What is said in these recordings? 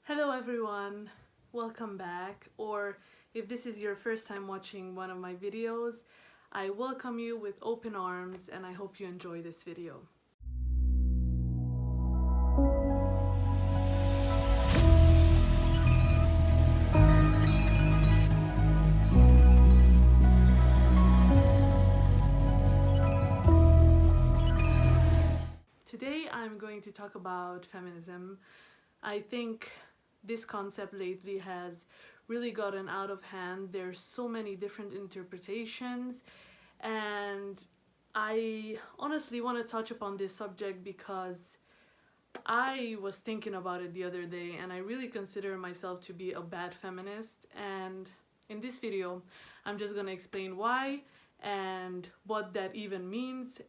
Hello everyone, welcome back, or if this is your first time watching one of my videos, I welcome you with open arms and I hope you enjoy this video. Today I'm going to talk about feminism. I think this concept lately has really gotten out of hand. There's so many different interpretations, and I honestly want to touch upon this subject because I was thinking about it the other day and I really consider myself to be a bad feminist, and in this video I'm just gonna explain why and what that even means.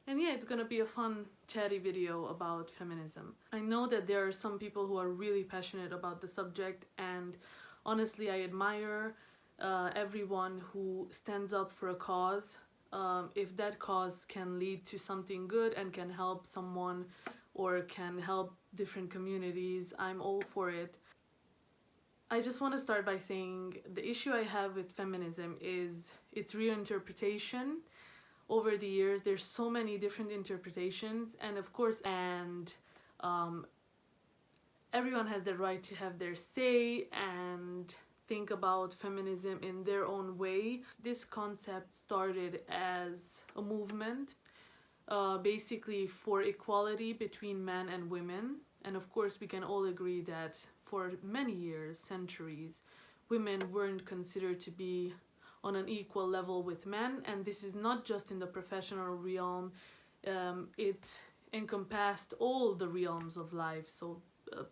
And yeah, it's gonna be a fun, chatty video about feminism. I know that there are some people who are really passionate about the subject, and honestly, I admire everyone who stands up for a cause. If that cause can lead to something good and can help someone or can help different communities, I'm all for it. I just want to start by saying the issue I have with feminism is its reinterpretation. Over the years there's so many different interpretations, and of course everyone has the right to have their say and think about feminism in their own way. This concept started as a movement basically for equality between men and women, and of course we can all agree that for many years, centuries, women weren't considered to be on an equal level with men, and this is not just in the professional realm. It encompassed all the realms of life, so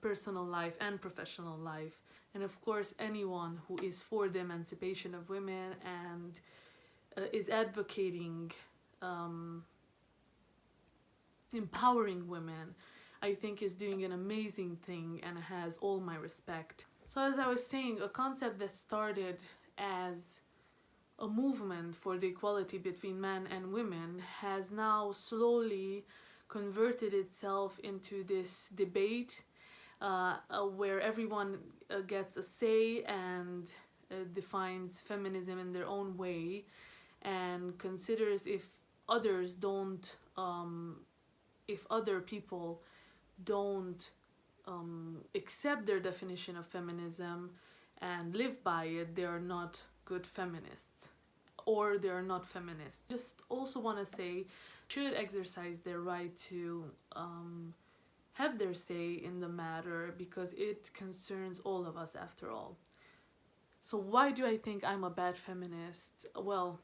personal life and professional life, and of course anyone who is for the emancipation of women and is advocating empowering women, I think is doing an amazing thing and has all my respect. So as I was saying, a concept that started as a movement for the equality between men and women has now slowly converted itself into this debate where everyone gets a say and defines feminism in their own way and considers if other people don't accept their definition of feminism and live by it, they are not good feminists, or they are not feminists. Just also want to say, should exercise their right to have their say in the matter because it concerns all of us after all. So why do I think I'm a bad feminist? Well,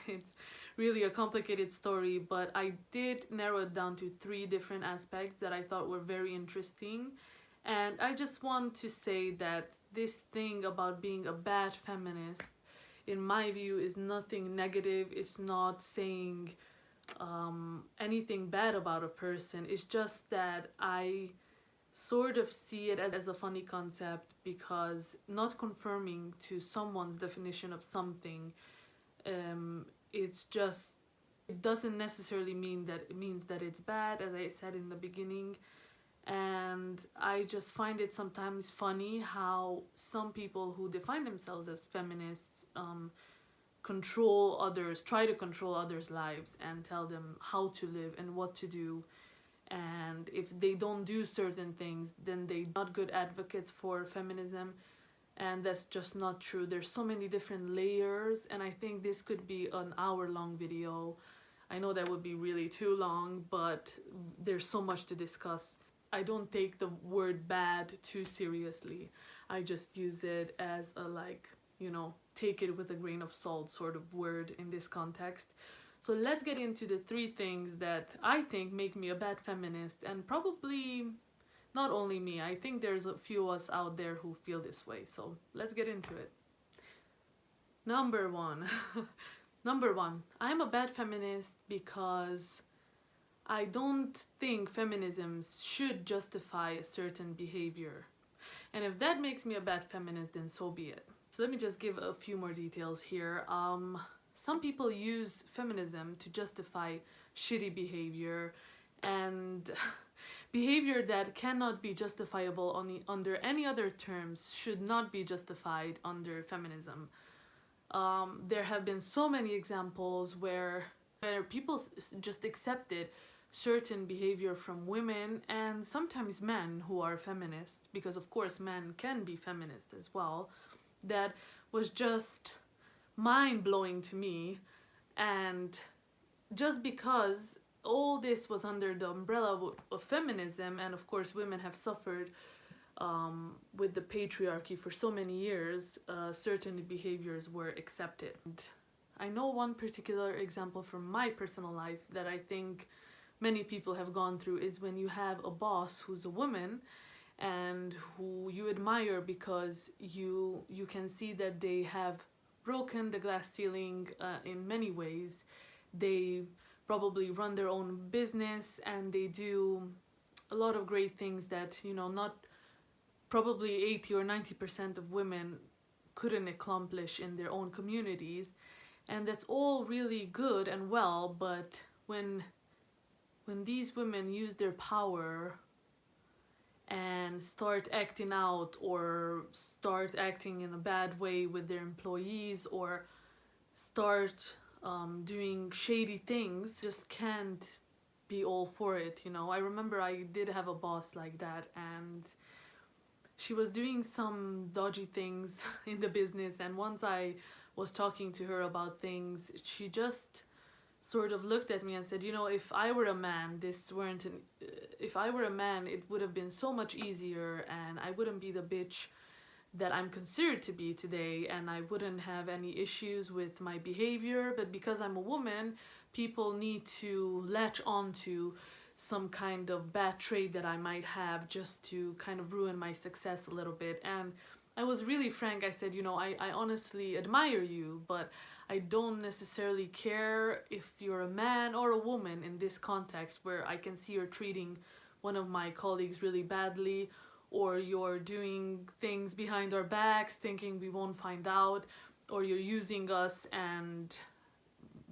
it's really a complicated story, but I did narrow it down to 3 different aspects that I thought were very interesting. And I just want to say that this thing about being a bad feminist, in my view, is nothing negative. It's not saying anything bad about a person. It's just that I sort of see it as a funny concept, because not conforming to someone's definition of something, it doesn't necessarily mean that it means that it's bad, as I said in the beginning. And I just find it sometimes funny how some people who define themselves as feminists control others, try to control others' lives and tell them how to live and what to do. And if they don't do certain things, then they're not good advocates for feminism. And that's just not true. There's so many different layers, and I think this could be an hour-long video. I know that would be really too long, but there's so much to discuss. I don't take the word bad too seriously. I just use it as a, like, take it with a grain of salt sort of word in this context. So let's get into the 3 things that I think make me a bad feminist, and probably not only me. I think there's a few of us out there who feel this way. So let's get into it. Number 1. Number 1. I'm a bad feminist because I don't think feminism should justify a certain behavior. And if that makes me a bad feminist, then so be it. So let me just give a few more details here. Some people use feminism to justify shitty behavior, and behavior that cannot be justifiable under any other terms should not be justified under feminism. There have been so many examples where people just accepted certain behavior from women and sometimes men who are feminists, because of course men can be feminists as well, that was just mind-blowing to me. And just because all this was under the umbrella of feminism, and of course women have suffered with the patriarchy for so many years, certain behaviors were accepted. And I know one particular example from my personal life that I think many people have gone through is when you have a boss who's a woman and who you admire because you can see that they have broken the glass ceiling in many ways. They probably run their own business and they do a lot of great things that, you know, not probably 80 or 90% of women couldn't accomplish in their own communities. And that's all really good and well, but when these women use their power and start acting out or start acting in a bad way with their employees or start doing shady things, just can't be all for it, you know. I remember I did have a boss like that, and she was doing some dodgy things in the business, and once I was talking to her about things, she just sort of looked at me and said, you know, if I were a man, if I were a man, it would have been so much easier and I wouldn't be the bitch that I'm considered to be today, and I wouldn't have any issues with my behavior, but because I'm a woman, people need to latch on to some kind of bad trait that I might have just to kind of ruin my success a little bit. And I was really frank. I said, you know, I honestly admire you, but I don't necessarily care if you're a man or a woman in this context where I can see you're treating one of my colleagues really badly, or you're doing things behind our backs thinking we won't find out, or you're using us and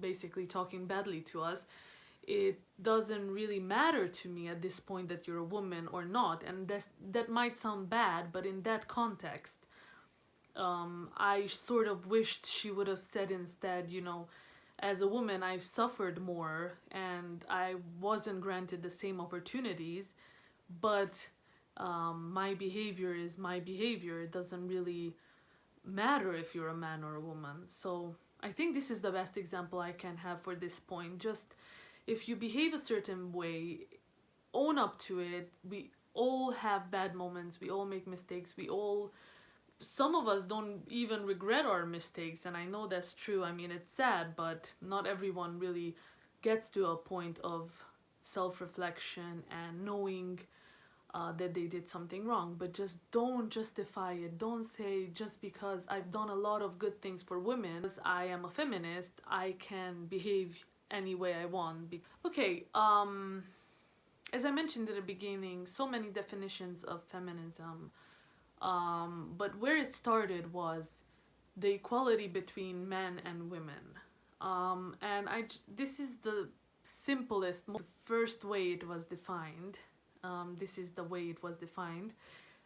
basically talking badly to us. It doesn't really matter to me at this point that you're a woman or not, and that might sound bad, but in that context, I sort of wished she would have said instead, you know, as a woman I've suffered more and I wasn't granted the same opportunities, but my behavior is my behavior. It doesn't really matter if you're a man or a woman. So I think this is the best example I can have for this point. Just if you behave a certain way, own up to it. We all have bad moments. We all make mistakes. Some of us don't even regret our mistakes, and I know that's true. I mean, it's sad, but not everyone really gets to a point of self-reflection and knowing that they did something wrong. But just don't justify it. Don't say just because I've done a lot of good things for women, as I am a feminist, I can behave any way I want. Okay, as I mentioned at the beginning, so many definitions of feminism, but where it started was the equality between men and women, and this is the simplest, the first way it was defined. This is the way it was defined,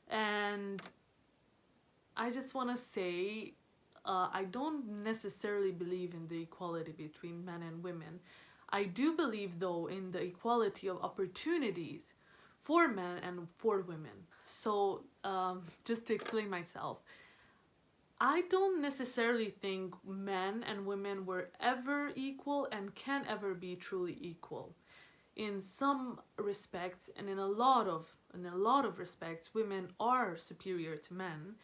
and I just want to say, I don't necessarily believe in the equality between men and women. I do believe, though, in the equality of opportunities for men and for women. So, just to explain myself, I don't necessarily think men and women were ever equal and can ever be truly equal. In some respects, and in a lot of respects, women are superior to men.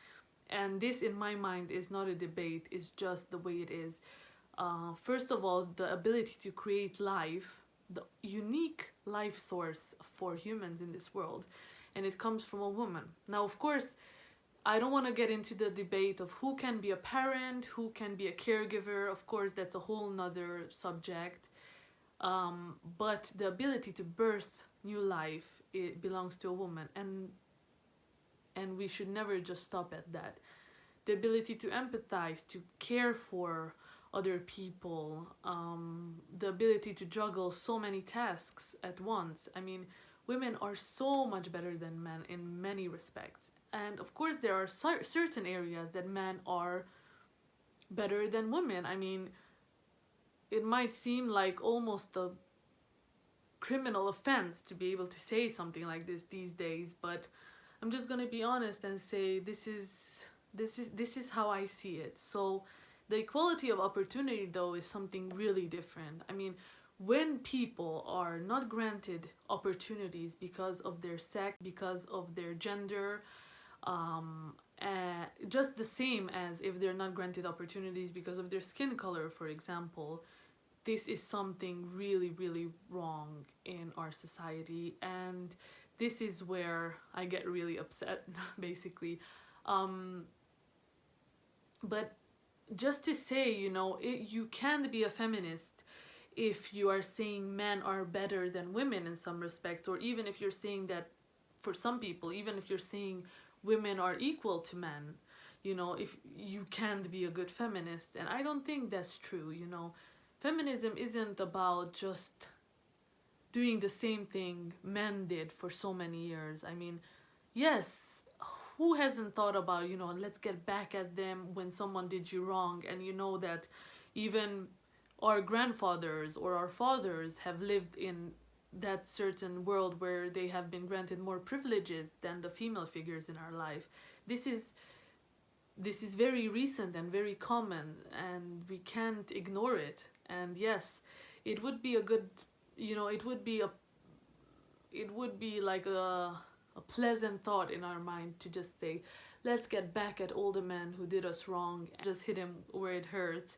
And this, in my mind, is not a debate, it's just the way it is. First of all, the ability to create life, the unique life source for humans in this world, and it comes from a woman. Now, of course, I don't want to get into the debate of who can be a parent, who can be a caregiver. Of course, that's a whole nother subject. But the ability to birth new life, it belongs to a woman, and we should never just stop at that. The ability to empathize, to care for other people, the ability to juggle so many tasks at once. I mean, women are so much better than men in many respects. And of course, there are certain areas that men are better than women. I mean, it might seem like almost a criminal offense to be able to say something like this these days, but I'm just gonna be honest and say this is how I see it. So the equality of opportunity, though, is something really different. I mean, when people are not granted opportunities because of their sex, because of their gender, just the same as if they're not granted opportunities because of their skin color, for example, this is something really, really wrong in our society, and this is where I get really upset, basically. But just to say, you can't be a feminist if you are saying men are better than women in some respects, or even if you're saying that for some people, even if you're saying women are equal to men, if you can't be a good feminist. And I don't think that's true. Feminism isn't about just doing the same thing men did for so many years. I mean, yes, who hasn't thought about, let's get back at them when someone did you wrong? And that even our grandfathers or our fathers have lived in that certain world where they have been granted more privileges than the female figures in our life. This is very recent and very common, and we can't ignore it. And yes, it would be a good, it would be like a pleasant thought in our mind to just say, let's get back at all the men who did us wrong and just hit him where it hurts.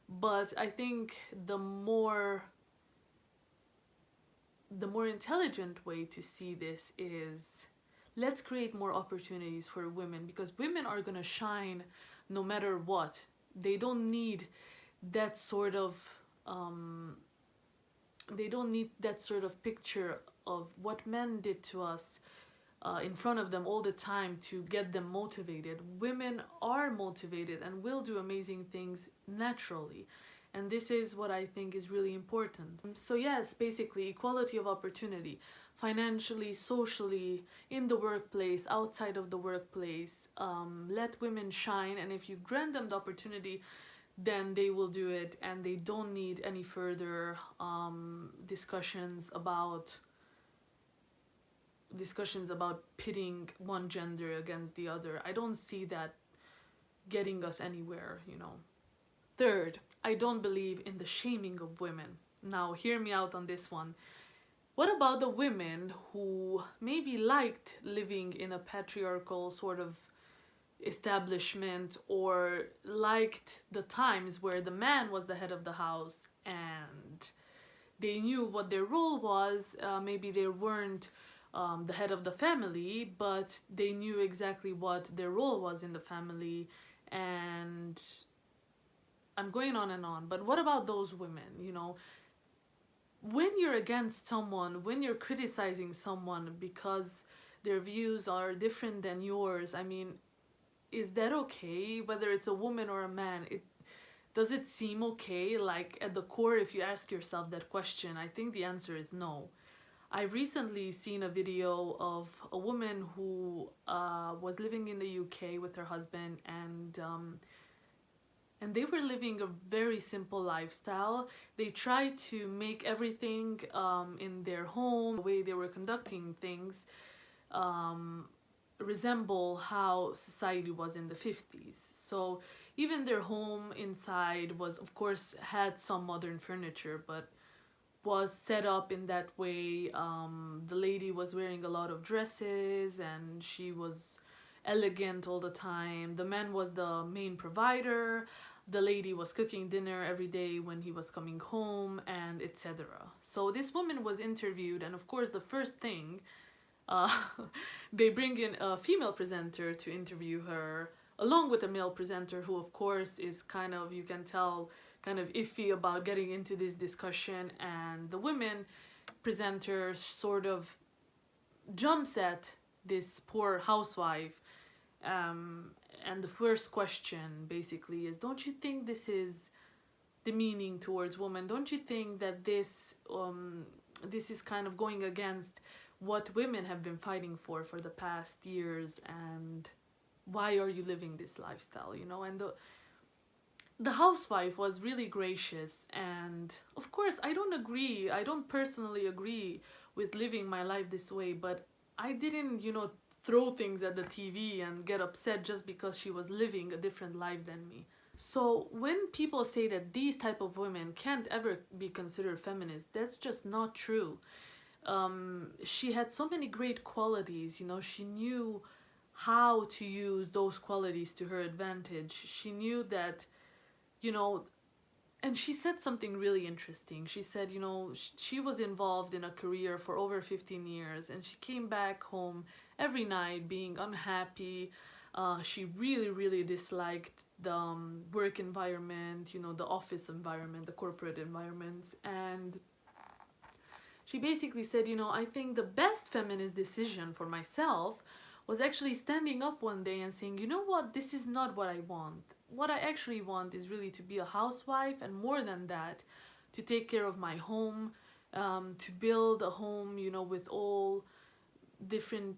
But I think the more intelligent way to see this is, let's create more opportunities for women, because women are gonna shine no matter what. They don't need that sort of picture of what men did to us in front of them all the time to get them motivated. Women are motivated and will do amazing things naturally. And this is what I think is really important. So yes, basically equality of opportunity, financially, socially, in the workplace, outside of the workplace. Let women shine, and if you grant them the opportunity, then they will do it, and they don't need any further discussions about pitting one gender against the other. I don't see that getting us anywhere. Third, I don't believe in the shaming of women. Now, hear me out on this one. What about the women who maybe liked living in a patriarchal sort of establishment, or liked the times where the man was the head of the house and they knew what their role was? Maybe they weren't the head of the family, but they knew exactly what their role was in the family, and I'm going on and on. But what about those women? When you're against someone, when you're criticizing someone because their views are different than yours, I mean, is that okay? Whether it's a woman or a man, does it seem okay? Like, at the core, if you ask yourself that question, I think the answer is no. I've recently seen a video of a woman who was living in the UK with her husband, and they were living a very simple lifestyle. They tried to make everything in their home, the way they were conducting things, resemble how society was in the 50s. So even their home inside was, of course, had some modern furniture, but was set up in that way. The lady was wearing a lot of dresses, and she was elegant all the time. The man was the main provider. The lady was cooking dinner every day when he was coming home, and etc. So this woman was interviewed, and of course the first thing, they bring in a female presenter to interview her, along with a male presenter who, of course, is kind of, you can tell, kind of iffy about getting into this discussion. And the women presenter sort of jumps at this poor housewife, and the first question basically is, don't you think this is demeaning towards women? Don't you think that this is kind of going against what women have been fighting for the past years, and why are you living this lifestyle, you know? And the housewife was really gracious, and of course I don't personally agree with living my life this way, but I didn't, you know, throw things at the TV and get upset just because she was living a different life than me. So when people say that these type of women can't ever be considered feminist, that's just not true. She had so many great qualities, you know. She knew how to use those qualities to her advantage. She knew that, you know, and she said something really interesting. She said, you know, she was involved in a career for over 15 years, and she came back home every night being unhappy. She really, really disliked the work environment, you know, the office environment, the corporate environments. And she basically said, you know, I think the best feminist decision for myself was actually standing up one day and saying, you know what, this is not what I want. What I actually want is really to be a housewife, and more than that, to take care of my home, to build a home, you know, with all different,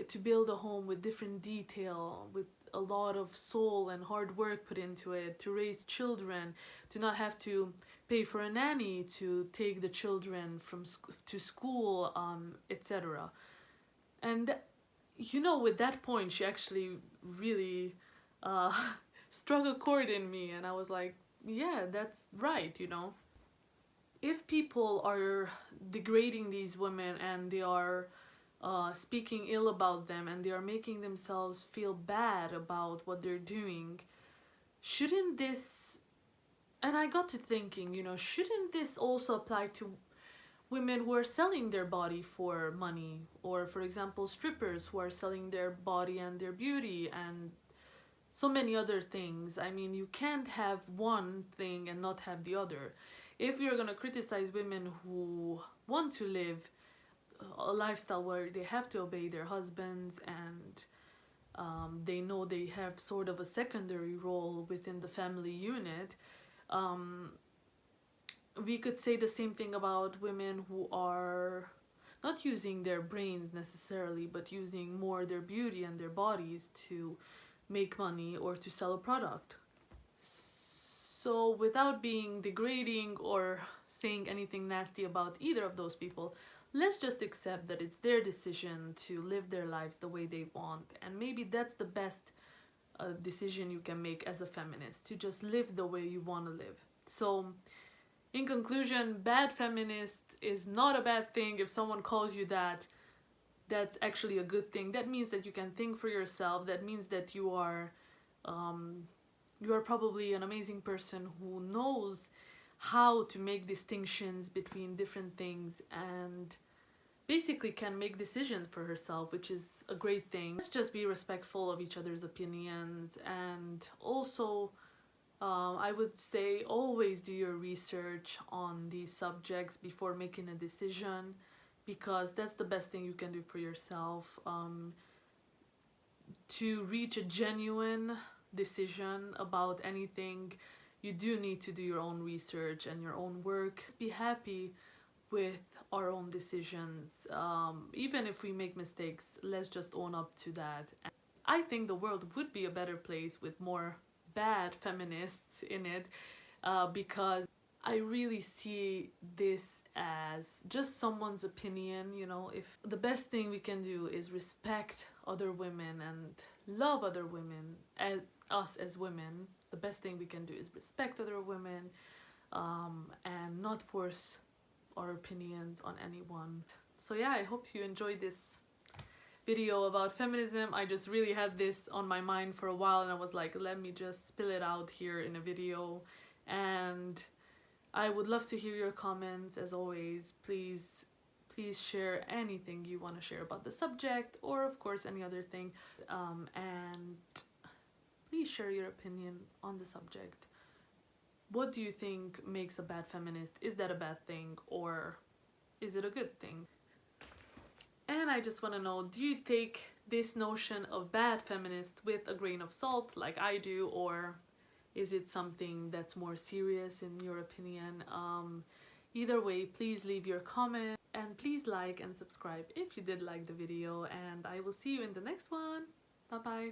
to build a home with different detail, with a lot of soul and hard work put into it, to raise children, to not have to pay for a nanny to take the children from to school, etc. And you know, with that point, she actually really struck a chord in me, and I was like, yeah, that's right, you know. If people are degrading these women, and they are speaking ill about them, and they are making themselves feel bad about what they're doing, shouldn't this, and I got to thinking, you know, shouldn't this also apply to women who are selling their body for money, or for example strippers who are selling their body and their beauty, and so many other things? I mean, you can't have one thing and not have the other. If you're gonna criticize women who want to live a lifestyle where they have to obey their husbands, and they know they have sort of a secondary role within the family unit, we could say the same thing about women who are not using their brains necessarily, but using more their beauty and their bodies to make money or to sell a product. So without being degrading or saying anything nasty about either of those people, let's just accept that it's their decision to live their lives the way they want, and maybe that's the best decision you can make as a feminist, to just live the way you want to live. So in conclusion, bad feminist is not a bad thing. If someone calls you that, that's actually a good thing. That means that you can think for yourself. That means that you are probably an amazing person who knows how to make distinctions between different things, and basically can make decisions for herself, which is a great thing. Let's just be respectful of each other's opinions, and also I would say always do your research on these subjects before making a decision, because that's the best thing you can do for yourself. To reach a genuine decision about anything, you do need to do your own research and your own work. Be happy with our own decisions. Even if we make mistakes, let's just own up to that. I think the world would be a better place with more bad feminists in it, because I really see this as just someone's opinion, you know. If the best thing we can do is respect other women and love other women as us as women, the best thing we can do is respect other women, and not force our opinions on anyone. So yeah, I hope you enjoyed this video about feminism. I just really had this on my mind for a while, and I was like, let me just spill it out here in a video. And I would love to hear your comments. As always, please share anything you want to share about the subject, or of course any other thing, and please share your opinion on the subject. What do you think makes a bad feminist? Is that a bad thing, or is it a good thing? And I just want to know, do you take this notion of bad feminist with a grain of salt like I do, or is it something that's more serious in your opinion? Either way, please leave your comment. And please like and subscribe if you did like the video, and I will see you in the next one. Bye bye.